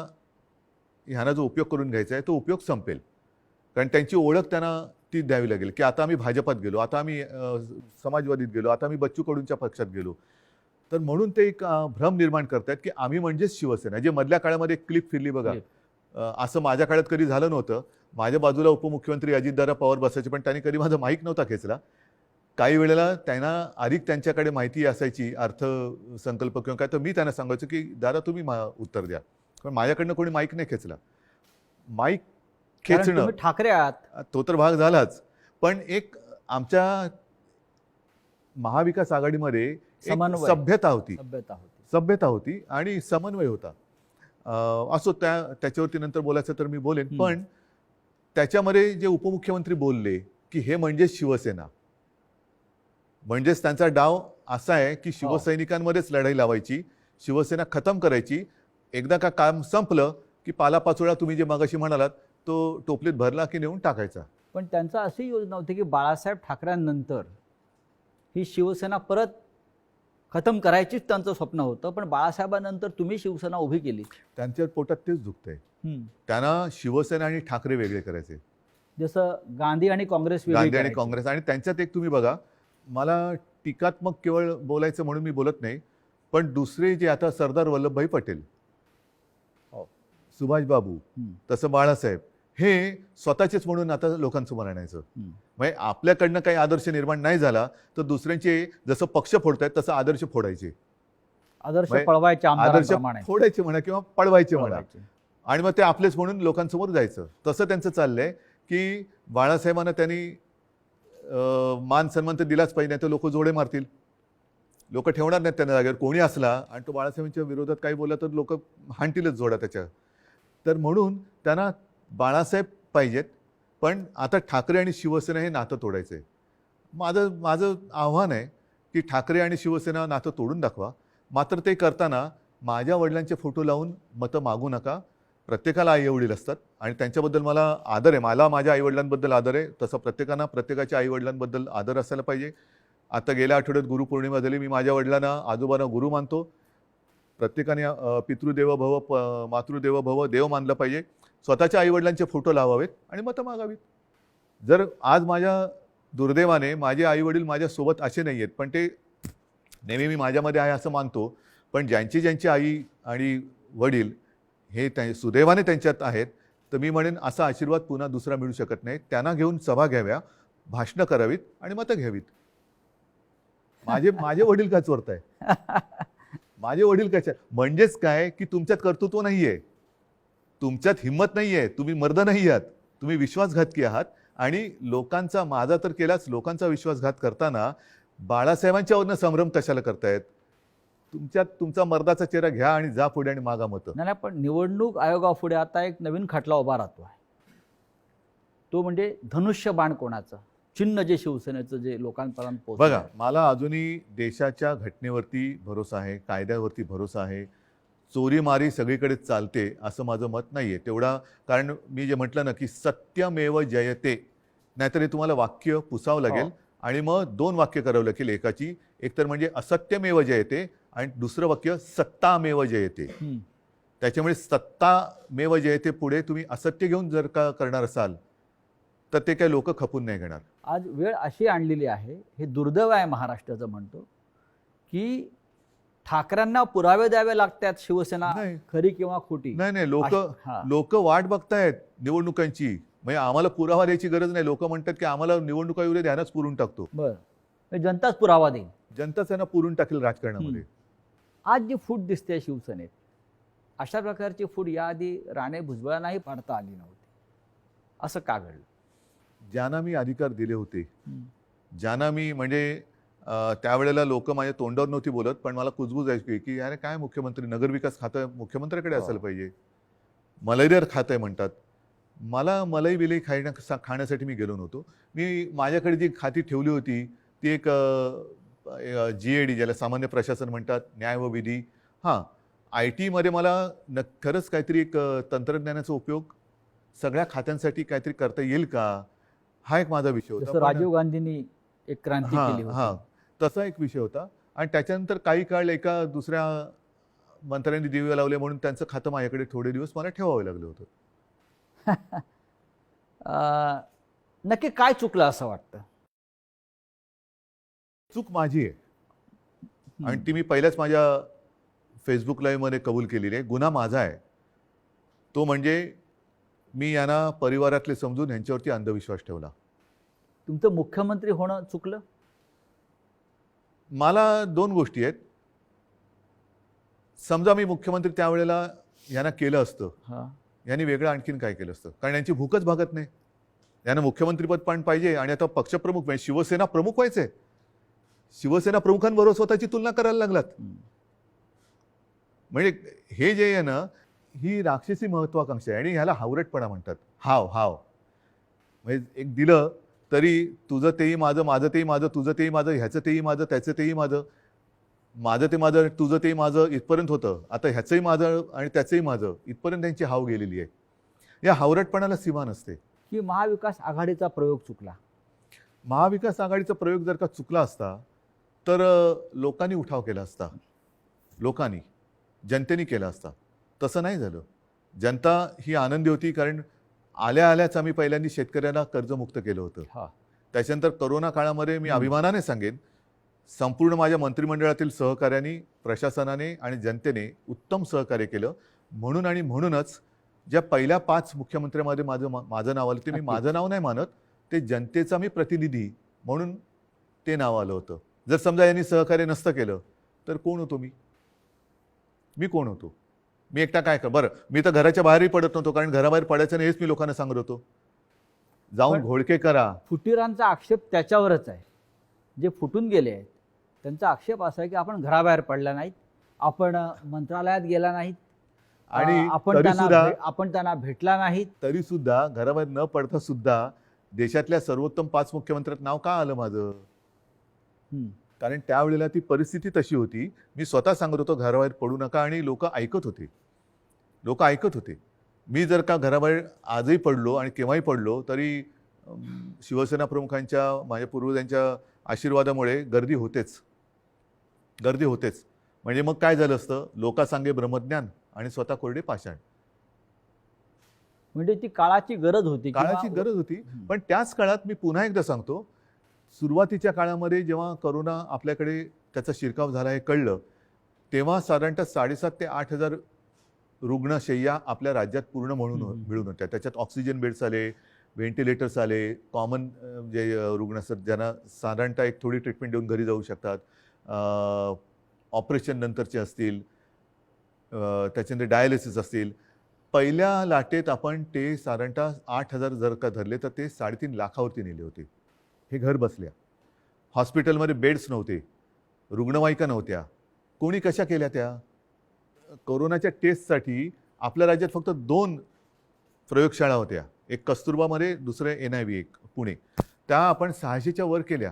ह्यांना जो उपयोग करून घ्यायचा आहे तो उपयोग संपेल. कारण त्यांची ओळख त्यांना ती द्यावी लागेल की आता आम्ही भाजपात गेलो, आता आम्ही समाजवादीत गेलो, आता आम्ही बच्चू कडूंच्या पक्षात गेलो. तर म्हणून ते एक भ्रम निर्माण करतात की आम्ही म्हणजेच शिवसेना. जे मधल्या काळामध्ये क्लिप फिरली बघा, असं माझ्या काळात कधी झालं नव्हतं. माझ्या बाजूला उपमुख्यमंत्री अजितदादा पवार बसायचे, पण त्यांनी कधी माझा माईक नव्हता खेचला. काही वेळेला त्यांना अधिक त्यांच्याकडे माहिती असायची अर्थसंकल्प किंवा काय, तर मी त्यांना सांगायचो की दादा तुम्ही उत्तर द्या, पण माझ्याकडनं कोणी माईक नाही खेचला. माईक कारण खेचणं तुम्ही ठाकरे आहात. तो तर भाग झालाच, पण एक आमच्या महाविकास आघाडीमध्ये एक समन्वय. सभ्यता होती, सभ्यता होती. सभ्यता होती आणि समन्वय होता. असो, त्याच्यावरती नंतर बोलायचं तर मी बोलेन. पण त्याच्यामध्ये जे उपमुख्यमंत्री बोलले की हे म्हणजे शिवसेना, म्हणजेच त्यांचा डाव असा आहे की शिवसैनिकांमध्येच लढाई लावायची, शिवसेना खतम करायची. एकदा का काम संपलं की पालापाचोळा तुम्ही जे मगाशी म्हणालात तो टोपलीत भरला की नेऊन टाकायचा. पण त्यांचा अशी योजना होती की बाळासाहेब ठाकरेंनंतर ही शिवसेना परत खतम करायचीच त्यांचं स्वप्न होतं, पण बाळासाहेबांनंतर तुम्ही शिवसेना उभी केली. त्यांच्या पोटात तेच दुखतंय. त्यांना शिवसेना आणि ठाकरे वेगळे करायचे, जसं गांधी आणि काँग्रेस वेगळी गांधी आणि करायची. काँग्रेस. आणि त्यांच्यात एक तुम्ही बघा, मला टीकात्मक केवळ बोलायचं म्हणून मी बोलत नाही, पण दुसरे जे आता सरदार वल्लभभाई पटेल, सुभाषबाबू, तसं बाळासाहेब, हे स्वतःचेच म्हणून आता लोकांसमोर आणायचं. म्हणजे आपल्याकडनं काही आदर्श निर्माण नाही झाला तर दुसऱ्यांचे जसं पक्ष फोडतायत तसं आदर्श फोडायचे, आदर्श म्हणजे पळवायचे आदर्श आमदारांप्रमाणे. फोडायचे म्हणा किंवा पळवायचे म्हणा, पळवायचे. आणि मग ते आपलेच म्हणून लोकांसमोर जायचं. तसं त्यांचं चाललंय की बाळासाहेबांना त्यांनी मान सन्मान तर दिलाच पाहिजे, नाही तर लोक जोडे मारतील, लोक ठेवणार नाहीत त्यांना जागेवर. कोणी असला आणि तो बाळासाहेबांच्या विरोधात काही बोलला तर लोक हाणतीलच जोडा त्याच्या. तर म्हणून त्यांना बाळासाहेब पाहिजेत, पण आता ठाकरे आणि शिवसेना हे नातं तोडायचं आहे. माझं आव्हान आहे की ठाकरे आणि शिवसेना नातं तोडून दाखवा. मात्र ते करताना माझ्या वडिलांचे फोटो लावून मतं मागू नका. प्रत्येकाला आईवडील असतात आणि त्यांच्याबद्दल मला आदर आहे. मला माझ्या आईवडिलांबद्दल आदर आहे, तसं प्रत्येकांना प्रत्येकाच्या आईवडिलांबद्दल आदर असायला पाहिजे. आता गेल्या आठवड्यात गुरुपौर्णिमा झाली. मी माझ्या वडिलांना आजोबांना गुरु मानतो. प्रत्येकाने पितृदेव भव मातृदेव भव देव मानलं पाहिजे. स्वतःच्या आईवडिलांचे फोटो लावावेत आणि मतं मागावीत. जर आज माझ्या दुर्दैवाने माझे आईवडील माझ्यासोबत असे नाही आहेत, पण ते नेहमी मी माझ्यामध्ये आहे असं मानतो, पण ज्यांची आई आणि वडील हे सुदैवाने त्यांच्यात आहेत, तर मी म्हणेन असा आशीर्वाद पुन्हा दुसरा मिळू शकत नाही. त्यांना घेऊन सभा घ्याव्या, भाषणं करावीत आणि मतं घ्यावीत. माझे वडील का चोरताय? माझे वडील कशा? म्हणजेच काय की तुमच्यात कर्तृत्व नाहीये, तुमच्यात हिंमत नाहीये, तुम्ही मर्द नाही आहात, तुम्ही विश्वासघातकी आहात. आणि लोकांचा, माझा तर केलाच, लोकांचा विश्वासघात करताना बाळासाहेबांच्यावरनं संभ्रम कशाला करतायत? तुमच्यात तुमचा मर्दाचा चेहरा घ्या आणि जा पुढे आणि मागा मतं. नाही, पण निवडणूक आयोगापुढे आता एक नवीन खटला उभा राहतो आहे. तो म्हणजे धनुष्यबाण कोणाचं चिन्ह, जे शिवसेनेचं जे लोकांपर्यंत पोहोचलं. बघा, मला अजूनही देशाच्या घटनेवरती भरोसा आहे, कायद्यावरती भरोसा आहे. चोरीमारी सगळीकडे चालते असं माझं मत नाही आहे तेवढा. कारण मी जे म्हटलं ना की सत्यमेव जयते, नाहीतर हे तुम्हाला वाक्य पुसावं लागेल आणि मग दोन वाक्य करावं लागेल एकाची. एक तर म्हणजे असत्यमेव जयते आणि दुसरं वाक्य सत्तामेव जयते. त्याच्यामुळे सत्तामेव जयते पुढे तुम्ही असत्य घेऊन जर का करणार असाल तर ते काही लोक खपून नाही घेणार. आज वेळ अशी आणलेली आहे, हे दुर्दैव आहे महाराष्ट्राचं म्हणतो, की ठाकरेंना पुरावे द्यावे लागतात शिवसेना खरी किंवा खोटी. नाही, लोक वाट बघतायत निवडणुकांची. म्हणजे आम्हाला पुरावा द्यायची गरज नाही. लोक म्हणतात की आम्हाला निवडणुका येऊ दे, ध्यानच पुरून टाकतो. बरं, जनताच पुरावा देईल. जनताच त्यांना पुरून टाकेल राजकारणामध्ये. आज जी फूट दिसते शिवसेनेत, अशा प्रकारची फूट याआधी राणे भुजबळांनाही पाडता आली नव्हती. असं का घडलं? ज्यांना मी अधिकार दिले होते, ज्यांना मी म्हणजे त्यावेळेला लोक माझ्या तोंडावर नव्हती बोलत, पण मला कुजबूज आहे की अरे काय मुख्यमंत्री, नगरविकास खातं मुख्यमंत्र्याकडे असायला पाहिजे, मलईदार खातं म्हणतात. मला मलाई बिलई खाण्यासाठी मी गेलो नव्हतो. मी माझ्याकडे जी खाती ठेवली होती ती एक GAD, ज्याला सामान्य प्रशासन म्हणतात, न्याय व विधी. IT मध्ये मला खरंच काहीतरी एक तंत्रज्ञानाचा उपयोग सगळ्या खात्यांसाठी काहीतरी करता येईल का, हा एक माझा विषय होता. राजीव गांधींनी एक क्रांती केली होती, तसा एक विषय होता. आणि त्याच्यानंतर काही काळ एका दुसऱ्या मंत्र्यांनी दिवे लावले म्हणून त्यांचं खातं माझ्याकडे थोडे दिवस मला ठेवावं लागलं होतं. नक्की काय चुकलं असं वाटतं? चूक माझी आहे आणि ती मी पहिल्याच माझ्या फेसबुक लाईव्हमध्ये कबूल केलेली आहे. गुन्हा माझा आहे. तो म्हणजे मी यांना परिवारातले समजून यांच्यावरती अंधविश्वास ठेवला. तुमचं मुख्यमंत्री होणं चुकलं? मला 2 गोष्टी आहेत. समजा मी मुख्यमंत्री त्यावेळेला यांना केलं असतं, हां. यांनी वेगळं आणखीन काय केलं असतं? कारण यांची भूकच भागत नाही. यांना मुख्यमंत्रीपद पण पाहिजे आणि आता पक्षप्रमुख म्हणजे शिवसेना प्रमुख व्हायचे. शिवसेना प्रमुखांबरोबर स्वतःची तुलना करायला लागलात. म्हणजे हे जे आहे ना, ही राक्षसी महत्वाकांक्षा आहे आणि ह्याला हावरटपणा म्हणतात. हाव म्हणजे एक दिलं तरी तुझं तेही माझं, माझं तेही माझं, तुझं तेही माझं, ह्याचं तेही माझं, त्याचं तेही माझं, माझं ते माझं, तुझं तेही माझं इथपर्यंत होतं. आता ह्याचंही माझं आणि त्याचंही माझं इथपर्यंत त्यांची हाव गेलेली आहे. या हावरटपणाला सीमा नसते. की महाविकास आघाडीचा प्रयोग चुकला? महाविकास आघाडीचा प्रयोग जर का चुकला असता तर लोकांनी उठाव केला असता. लोकांनी, जनतेने केला असता. तसं नाही झालं. जनता ही आनंदी होती कारण आल्याच आम्ही पहिल्यांदा शेतकऱ्यांना कर्जमुक्त केलं होतं. हां. त्याच्यानंतर करोना काळामध्ये मी अभिमानाने सांगेन, संपूर्ण माझ्या मंत्रिमंडळातील सहकाऱ्यांनी, प्रशासनाने आणि जनतेने उत्तम सहकार्य केलं. म्हणूनच ज्या पहिल्या 5 मुख्यमंत्र्यांमध्ये माझं नाव आलं, ते मी नक्कीच. माझं नाव नाही मानत, ते जनतेचा मी प्रतिनिधी म्हणून ते नाव आलं होतं. जर समजा यांनी सहकार्य नसतं केलं तर कोण होतो मी? मी कोण होतो? मी एकटा काय कर बरं, मी तर घराच्या बाहेरही पडत नव्हतो कारण घराबाहेर पडायचं नाही हेच मी लोकांना सांगत होतो. जाऊन पण- घोळके करा. फुटीरांचा आक्षेप त्याच्यावरच आहे. जे फुटून गेले आहेत त्यांचा आक्षेप असा आहे की आपण घराबाहेर पडला नाहीत, आपण मंत्रालयात गेला नाहीत, आणि आपण त्यांना भेटला नाहीत. तरी सुद्धा घराबाहेर न पडता सुद्धा देशातल्या सर्वोत्तम 5 मुख्यमंत्र्यात नाव का आलं माझं? हं. कारण त्यावेळेला ती परिस्थिती तशी होती. मी स्वतः सांगत होतो घराबाहेर पडू नका आणि लोक ऐकत होते. मी जर का घराबाहेर आजही पडलो आणि केव्हाही पडलो तरी शिवसेना प्रमुखांच्या, माझ्या पूर्वजांच्या आशीर्वादामुळे गर्दी होतेच. म्हणजे मग काय झालं असतं? लोकांसांगे ब्रह्मज्ञान आणि स्वतः कोरडे पाषाण. म्हणजे ती काळाची गरज होती. काळाची गरज होती. पण त्याच काळात मी पुन्हा एकदा सांगतो, सुरुवातीच्या काळामध्ये जेव्हा करोना आपल्याकडे त्याचा शिरकाव झाला हे कळलं, तेव्हा साधारणतः 7,500 ते 8,000 रुग्णशय्या आपल्या राज्यात पूर्ण मिळून होत्या. त्याच्यात ऑक्सिजन बेड्स आले, व्हेंटिलेटर्स आले, कॉमन जे रुग्ण असतात ज्यांना साधारणतः एक थोडी ट्रीटमेंट देऊन घरी जाऊ शकतात, ऑपरेशन नंतरचे असतील, त्याच्यानंतर डायलिसिस असतील. पहिल्या लाटेत आपण ते साधारणतः 8,000 जर का धरले तर ते 3.5 लाखावरती नेले होते. हे घर बसल्या. हॉस्पिटलमध्ये बेड्स नव्हते, रुग्णवाहिका नव्हत्या. कोणी कशा केल्या त्या? कोरोनाच्या टेस्टसाठी आपल्या राज्यात फक्त 2 प्रयोगशाळा होत्या. एक कस्तुरबामध्ये, दुसरे NIV एक पुणे. त्या आपण 600च्या वर केल्या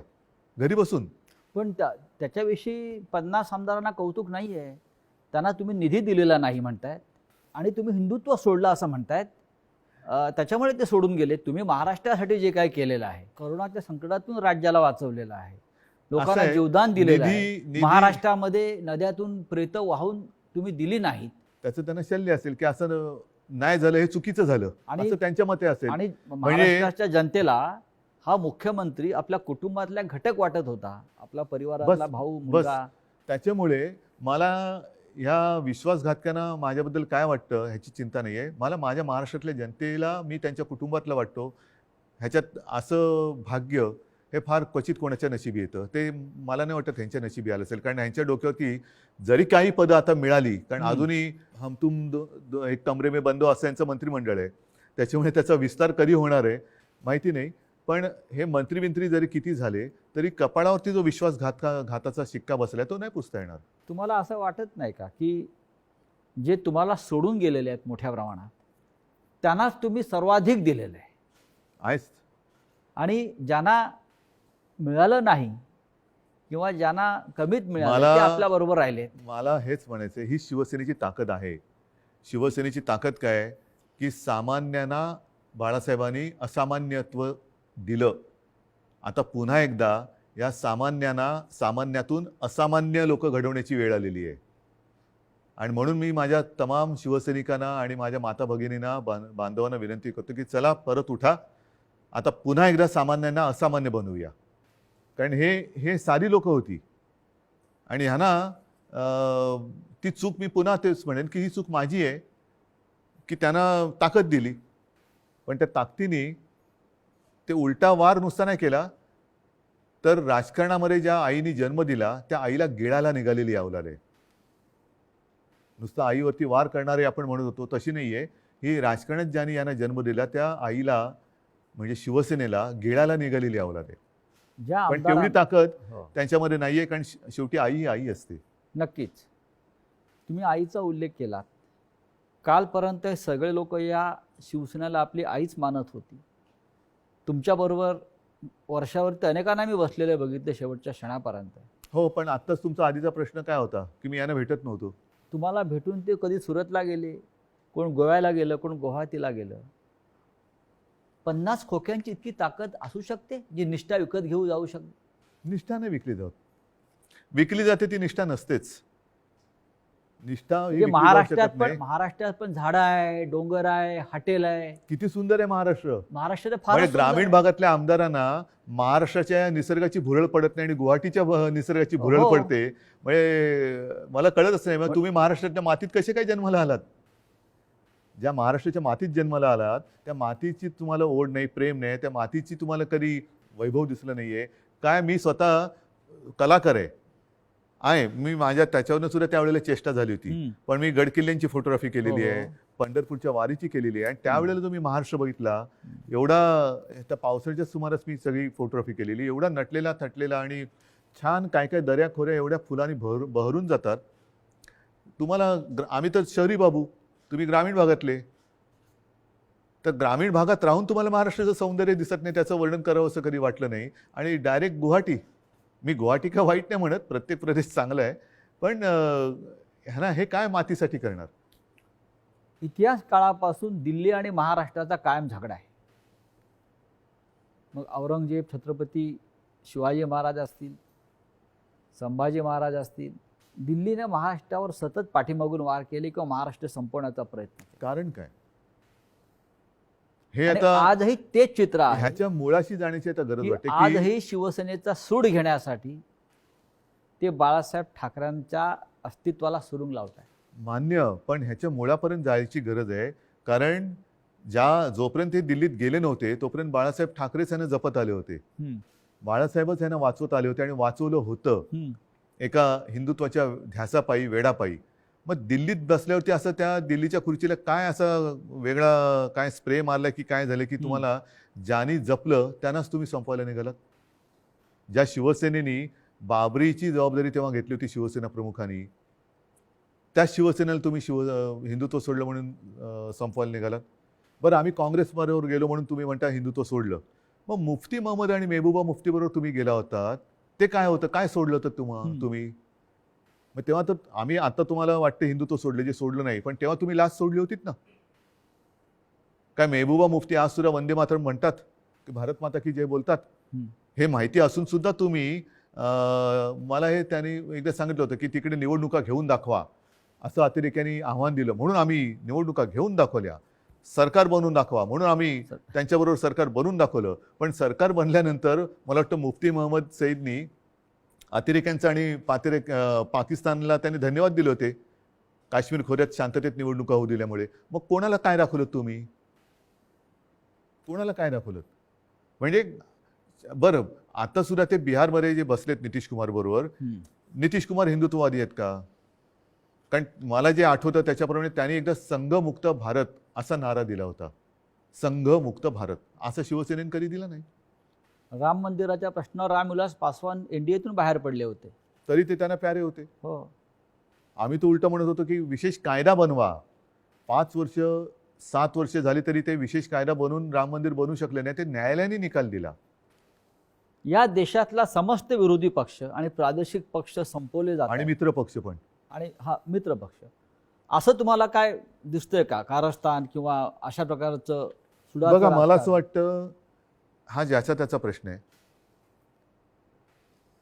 घरी बसून. पण त्याच्याविषयी 50 आमदारांना कौतुक नाही आहे. त्यांना तुम्ही निधी दिलेला नाही म्हणतायत आणि तुम्ही हिंदुत्व सोडलं असं म्हणतायत. त्याच्यामुळे ते सोडून गेले. तुम्ही महाराष्ट्रासाठी जे काय केलेलं आहे, करोनाच्या संकटातून राज्याला वाचवलेलं आहे, लोकांना जीवदान दिलेलं आहे. महाराष्ट्रामध्ये नद्यातून प्रेत वाहून तुम्ही दिली नाहीत. त्याचं त्यांना शल्य असेल की असं नाही झालं, हे चुकीचं झालं असं त्यांच्या मते असेल. आणि महाराष्ट्राच्या जनतेला हा मुख्यमंत्री आपल्या कुटुंबातल्या घटक वाटत होता, आपला परिवारातला भाऊ, मुलगा. त्याच्यामुळे मला ह्या विश्वासघातकांना माझ्याबद्दल काय वाटतं ह्याची चिंता नाही आहे. मला माझ्या महाराष्ट्रातल्या जनतेला मी त्यांच्या कुटुंबातला वाटतो. ह्याच्यात असं भाग्य हे फार क्वचित कोणाच्या नशिबी येतं. ते मला नाही वाटत ह्यांच्या नशिबी आलं असेल. कारण ह्यांच्या डोक्यावरती जरी काही पदं आता मिळाली, कारण अजूनही हम तुम एक कमरे में बंदो असं यांचं मंत्रिमंडळ आहे. त्याच्यामुळे त्याचा विस्तार कधी होणार आहे माहिती नाही. पण हे मंत्री जरी किती झाले तरी कपाळावरती जो विश्वासघाताचा शिक्का बसलाय तो नाही पुसता येणार. तुम्हाला असं वाटत नाही का की जे तुम्हाला सोडून गेलेले आहेत मोठ्या प्रमाणात त्यांनाच तुम्ही सर्वाधिक दिलेलं आहे आहेच, आणि ज्यांना मिळालं नाही किंवा ज्यांना कमीत मिळालं ते आपल्या बरोबर राहिले? मला हेच म्हणायचं, ही शिवसेनेची ताकद आहे. शिवसेनेची ताकद काय आहे की सामान्यांना बाळासाहेबांनी असामान्यत्व दिलं. आता पुन्हा एकदा या सामान्यातून असामान्य लोक घडवण्याची वेळ आलेली आहे. आणि म्हणून मी माझ्या तमाम शिवसैनिकांना आणि माझ्या माता भगिनींना, बांधवांना विनंती करतो की चला परत उठा. आता पुन्हा एकदा सामान्यांना असामान्य बनवूया. कारण हे सारी लोक होती आणि ह्यांना ती चूक, मी पुन्हा तेच म्हणेन की ही चूक माझी आहे की त्यांना ताकद दिली. पण त्या ताकदीने ते उलटा वार नुसता नाही केला, तर राजकारणामध्ये ज्या आईने जन्म दिला त्या आईला गिळायला निघालेली अवलाद आहे. नुसतं आईवरती वार करणारे आपण म्हणत होतो तशी नाही आहे ही. राजकारणात ज्यांनी यांना जन्म दिला त्या आईला म्हणजे शिवसेनेला गिळायला निघालेली अवलाद आहे. ज्या पण तेवढी ताकद हो, त्यांच्यामध्ये नाही आहे, कारण शेवटी आई ही आई असते. नक्कीच. तुम्ही आईचा उल्लेख केलात. कालपर्यंत हे सगळे लोक या शिवसेनेला आपली आईच मानत होती. तुमच्याबरोबर वर्षावरती अनेकांना मी बसलेले बघितले शेवटच्या क्षणापर्यंत. हो, पण आत्ताच तुमचा आधीचा प्रश्न काय होता की मी यांना भेटत नव्हतो. तुम्हाला भेटून ते कधी सुरतला गेले, कोण गोव्याला गेलं, कोण गुवाहाटीला गेलं. 50 खोक्यांची इतकी ताकद असू शकते जी निष्ठा विकत घेऊ जाऊ शकते? निष्ठा नाही विकली जात. विकली जाते ती निष्ठा नसतेच. निष्ठा ही म्हणजे विकली जाऊ महाराष्ट्रात शकत पण नाही. महाराष्ट्रात पण झाडं आहे, डोंगर आहे, हॉटेल आहे. किती सुंदर आहे महाराष्ट्र. महाराष्ट्रात फार म्हणजे ग्रामीण भागातल्या आमदारांना महाराष्ट्राच्या निसर्गाची भुरळ पडत नाही आणि गुवाहाटीच्या निसर्गाची भुरळ हो. पडते. म्हणजे मला कळतच नाही, मग तुम्ही महाराष्ट्राच्या मातीत कसे काय जन्माला आलात? ज्या महाराष्ट्राच्या मातीत जन्माला आलात त्या मातीची तुम्हाला ओढ नाही, प्रेम नाही, त्या मातीची तुम्हाला कधी वैभव दिसलं नाहीये काय? मी स्वतः कलाकार आहे. मी माझ्या त्याच्यावरनं सुद्धा त्यावेळेला चेष्टा झाली होती. पण मी गडकिल्ल्यांची फोटोग्राफी केलेली आहे, पंढरपूरच्या वारीची केलेली आहे. आणि त्यावेळेला तुम्ही महाराष्ट्र बघितला, एवढा त्या पावसाळ्याच्या सुमारास मी सगळी फोटोग्राफी केलेली. एवढा नटलेला थटलेला आणि छान काय काय दऱ्या खोऱ्या एवढ्या फुलांनी बहरून जातात. तुम्हाला आम्ही तर शहरी बाबू, तुम्ही ग्रामीण भागातले. तर ग्रामीण भागात राहून तुम्हाला महाराष्ट्राचं सौंदर्य दिसत नाही, त्याचं वर्णन करावं असं कधी वाटलं नाही. आणि डायरेक्ट गुवाहाटी. मी गुवाहाटी का वाईट नाही म्हणत, प्रत्येक प्रदेश चांगला आहे, पण ह्यांना हे काय मातीसाठी करणार? इतिहास काळापासून दिल्ली आणि महाराष्ट्राचा कायम झगडा आहे. मग औरंगजेब, छत्रपती शिवाजी महाराज असतील, संभाजी महाराज असतील, दिल्लीने महाराष्ट्रावर सतत पाठीमागून वार केले किंवा महाराष्ट्र संपवण्याचा प्रयत्न केला. कारण काय? हे आणि आता आजही तेच चित्र आहे ह्याच्या मुळाशी जाण्याची आता गरज की वाटते की आजही शिवसेनेचा सूड घेण्यासाठी ते बाळासाहेब ठाकरेंच्या अस्तित्वाला सुरुंग लावत आहे. मान्य, पण ह्याच्या मुळापर्यंत जायची गरज आहे. कारण जोपर्यंत हे दिल्लीत गेले नव्हते तोपर्यंत बाळासाहेब ठाकरेच यांना जपत आले होते. बाळासाहेबच यांना वाचवत आले होते आणि वाचवलं होतं एका हिंदुत्वाच्या ध्यासापायी, वेडापायी. मग दिल्लीत बसल्यावरती असं त्या दिल्लीच्या खुर्चीला काय असं वेगळा काय स्प्रे मारला की काय झालं की तुम्हाला ज्यांनी जपलं त्यांनाच तुम्ही संपवायला निघालात? ज्या शिवसेनेनी बाबरीची जबाबदारी तेव्हा घेतली होती शिवसेना प्रमुखांनी, त्या शिवसेनेला तुम्ही हिंदुत्व सोडलं म्हणून संपवायला निघालात. बरं, आम्ही काँग्रेसबरोबर गेलो म्हणून तुम्ही म्हणता हिंदुत्व सोडलं. मग मुफ्ती महमद आणि मेहबूबा मुफ्तीबरोबर तुम्ही गेला होतात, ते काय होतं? काय सोडलं तर तुम्ही? मग तेव्हा तर आम्ही आता तुम्हाला वाटतं हिंदुत्व सोडलं, जे सोडलं नाही, पण तेव्हा तुम्ही लाच सोडली होतीत ना. काय मेहबूबा मुफ्ती आज सुद्धा वंदे मातरम म्हणतात की भारत माता की जय बोलतात? हे माहिती असून सुद्धा तुम्ही मला हे त्यांनी एकदा सांगितलं होतं की तिकडे निवडणुका घेऊन दाखवा असं अतिरेक्यांनी आव्हान दिलं, म्हणून आम्ही निवडणुका घेऊन दाखवल्या. सरकार बनवून दाखवा म्हणून आम्ही त्यांच्याबरोबर सरकार बनवून दाखवलं. पण सरकार बनल्यानंतर मला वाटतं मुफ्ती महमद सईदनी अतिरेक्यांचा आणि पाकिस्तानला त्यांनी धन्यवाद दिले होते काश्मीर खोऱ्यात शांततेत निवडणुका होऊ दिल्यामुळे. मग कोणाला काय दाखवलं तुम्ही? कोणाला काय दाखवलं? म्हणजे बरं, आता सुद्धा ते बिहारमध्ये जे बसलेत नितीश कुमार बरोबर, नितीश कुमार हिंदुत्ववादी आहेत का? कारण मला जे आठवतं त्याच्याप्रमाणे त्यांनी एकदा संघमुक्त भारत असा नारा दिला होता. संघमुक्त भारत असं शिवसेनेने कधी दिला नाही. राम मंदिराच्या प्रश्नावर रामविलास पासवान एनडीएतून बाहेर पडले होते, तरी ते त्यांना प्यारे होते. हो. आम्ही तो उलट म्हणत होतो की विशेष कायदा बनवा. 5 वर्ष 7 वर्ष झाली तरी ते विशेष कायदा बनवून राम मंदिर बनवू शकले नाही. ते न्यायालयाने निकाल दिला. या देशातला समस्त विरोधी पक्ष आणि प्रादेशिक पक्ष संपवले जातात आणि मित्र पक्ष पण. आणि हा मित्र पक्ष. असं तुम्हाला काय दिसतंय का? कारस्थान किंवा अशा प्रकारचं बघा, मला असं वाटतं हा ज्याचा त्याचा प्रश्न आहे.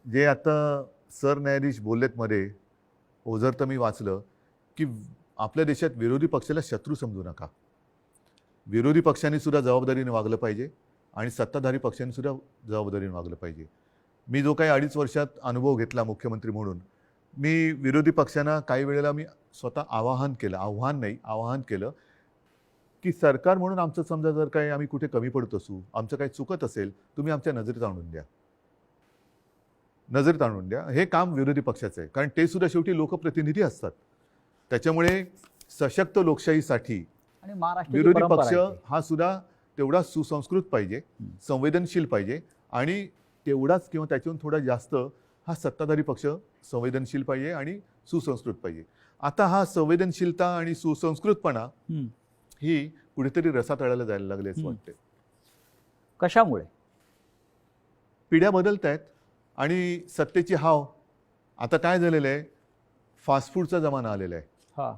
जे आता सरन्यायाधीश बोललेत मध्ये, ओझर तर मी वाचलं की आपल्या देशात विरोधी पक्षाला शत्रू समजू नका. विरोधी पक्षांनी सुद्धा जबाबदारीने वागलं पाहिजे आणि सत्ताधारी पक्षांनी सुद्धा जबाबदारीने वागलं पाहिजे. मी जो काही 2.5 वर्षात अनुभव घेतला मुख्यमंत्री म्हणून, मी विरोधी पक्षांना काही वेळेला मी स्वतः आवाहन केलं की सरकार म्हणून आमचं समजा जर काही आम्ही कुठे कमी पडत असू, आमचं काही चुकत असेल, तुम्ही आमच्या नजरेत आणून द्या. नजरेत आणून द्या. हे काम विरोधी पक्षाचं आहे, कारण ते सुद्धा शेवटी लोकप्रतिनिधी असतात. त्याच्यामुळे सशक्त लोकशाहीसाठी आणि महाराष्ट्राची विरोधी परंपरा पक्ष आहे ती. हा सुद्धा तेवढा सुसंस्कृत पाहिजे, संवेदनशील पाहिजे, आणि तेवढाच किंवा त्याच्याहून थोडा जास्त हा सत्ताधारी पक्ष संवेदनशील पाहिजे आणि सुसंस्कृत पाहिजे. आता हा संवेदनशीलता आणि सुसंस्कृतपणा हम्म. ही कुठेतरी रसातळाला जायला लागले असं वाटते. कशामुळे? पिढ्या बदलत आहेत आणि सत्तेची हाव. आता काय झालेलं आहे, फास्ट फूडचा जमाना आलेला आहे. हा.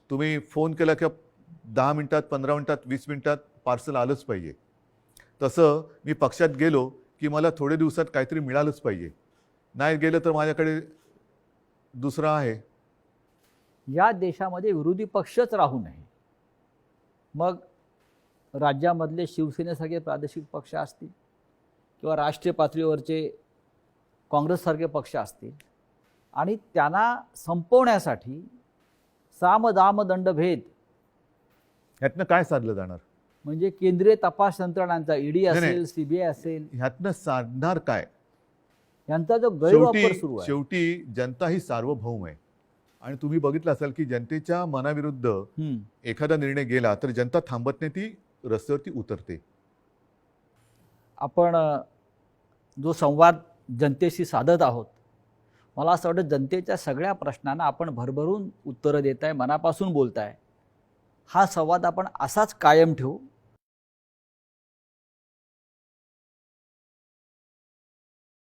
तुम्ही फोन केला की 10 मिनिटात, 15 मिनिटात, 20 मिनिटात पार्सल आलंच पाहिजे. तसं मी पक्षात गेलो की मला थोड्या दिवसात काहीतरी मिळालंच पाहिजे. नाही गेलं तर माझ्याकडे दुसरा आहे. या देशामध्ये विरोधी पक्षच राहू नये. मग राज्यामधले शिवसेनेसारखे प्रादेशिक पक्ष असतील किंवा राष्ट्रीय पातळीवरचे काँग्रेससारखे पक्ष असतील, आणि त्यांना संपवण्यासाठी साम दाम दंडभेद ह्यातनं काय साधलं जाणार? म्हणजे केंद्रीय तपास यंत्रणांचा ईडी नाही. असेल, सीबीआय असेल, ह्यातनं साधणार काय? यांचा जो गैरवापर सुरू शेवटी आहे. शेवटी जनता ही सार्वभौम आहे, आणि तुम्ही बघितलं असाल की जनतेच्या मनाविरुद्ध एखादा निर्णय गेला तर जनता थांबत नाही, ती रस्त्यावरती उतरते. आपण जो संवाद जनतेशी साधत आहोत, मला असं वाटतं जनतेच्या सगळ्या प्रश्नांना आपण भरभरून उत्तरं देताय, मनापासून बोलताय. हा संवाद आपण असाच कायम ठेवू.